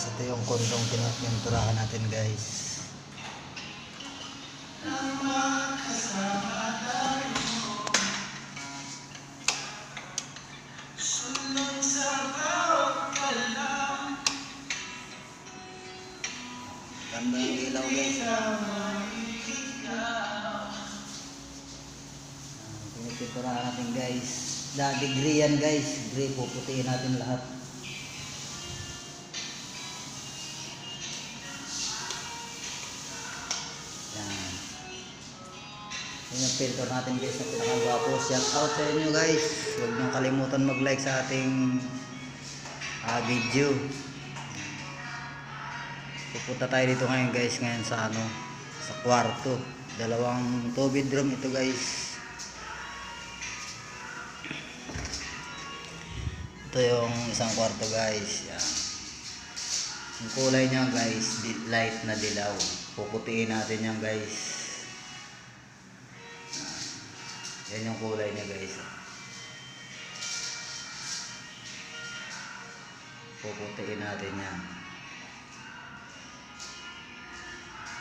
guys, ito yung kondong pininturahan natin guys. Ganda ng ilaw guys. Pininturahan natin guys. Degree yan guys. Degree, puputiin natin lahat. Yan yung filter natin guys na pinakagwapo. Shout out sa inyo guys. Huwag niyong kalimutan mag-like sa ating video. Pupunta tayo dito ngayon guys, ngayon sa sa kwarto. 2 bedroom ito guys. Ito yung isang kwarto guys. Yan. Yung kulay niya guys, light na dilaw. Puputiin natin yan guys. Yan yung kulay niya guys. Puputiin natin yan.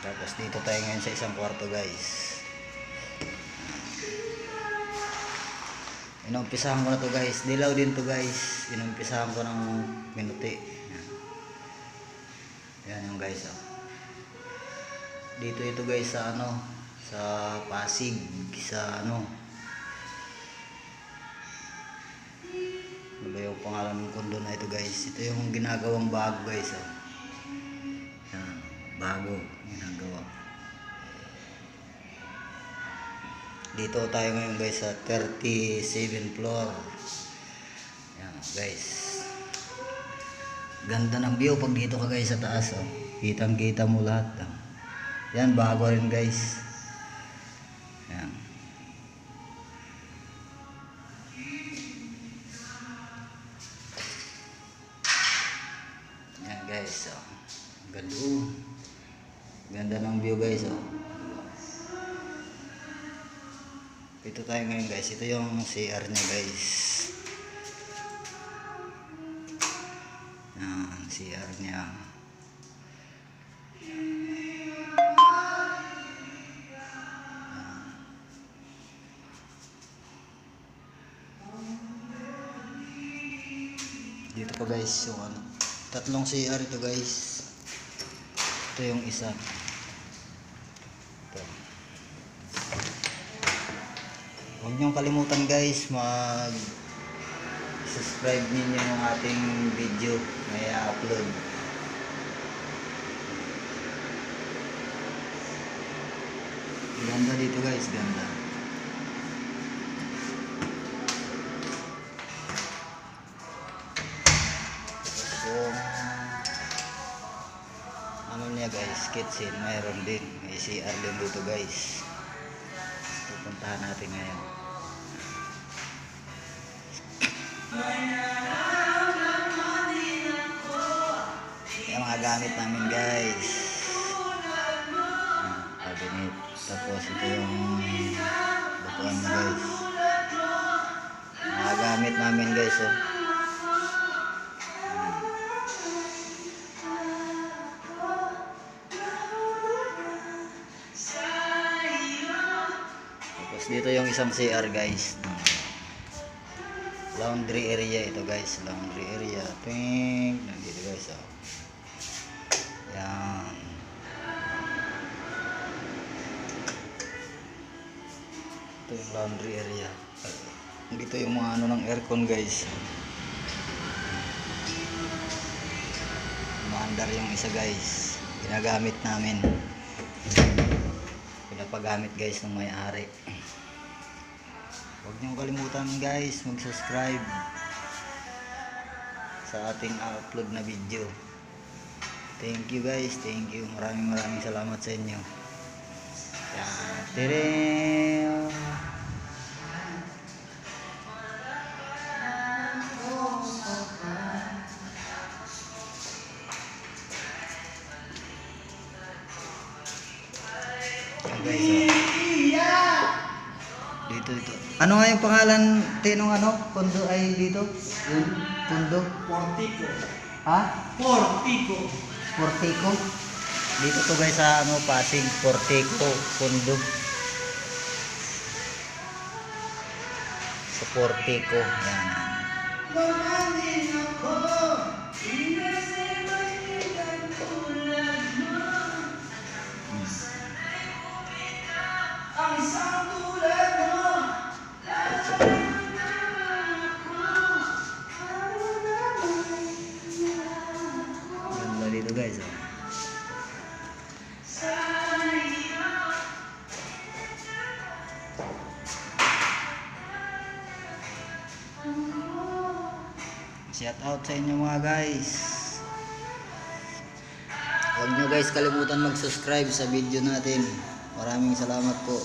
Tapos dito tayo ngayon sa isang kwarto guys. Inumpisahan ko na to guys. Dilaw din to guys. Inumpisahan ko ng minuti. Yan yung guys. Dito ito guys sa sa Pasig, sa ano yung pangalan ng kondo na ito guys. Ito yung ginagawang bago guys. Yan, bago ginagawa. Dito tayo ngayon guys sa 37 floor. Yan guys. Ganda ng view pag dito ka guys sa taas. Kitang kita mo lahat. Yan, bago rin guys. Yan. Yan guys. Ganda ng view guys. Ito tayo ngayon guys. Ito yung CR nya guys. Yan, CR nya. Dito pa guys yung tatlong CR ito guys. Ito yung isa. Ito. Huwag niyong kalimutan guys mag subscribe ninyo yung ating video na i-upload. Ganda dito guys, ganda. Ano niya guys, kitchen, mayroon din, may CR din dito guys. Pupuntahan natin ngayon. Yung mga gamit namin guys, cabinet. Tapos ito yung butuan na guys, mga gamit namin guys. Dito yung isang CR guys. Laundry area ito guys. Laundry area. Pink. Nandito guys. Yan. Ito yung laundry area. Dito yung mga ng aircon guys. Maandar yung isa guys. Ginagamit namin. Pinapagamit guys ng may-ari. Huwag niyong kalimutan guys mag-subscribe sa ating upload na video. Thank you guys, thank you. Maraming salamat sa inyo. Yan. Tere! Guys, dito. Ano nga yung pangalan tinong kondo ay dito? Yung kondo? Ha? Portico. Portico. Dito to guys sa ano, Pasig, Portico, Pundo. Sa Portico. Yan. Mamanin ako. Ang isang tulad mo. Ganda dito guys. Oh. Shout out sa inyo mga guys. Huwag nyo guys kalimutan mag-subscribe sa video natin. Maraming salamat po.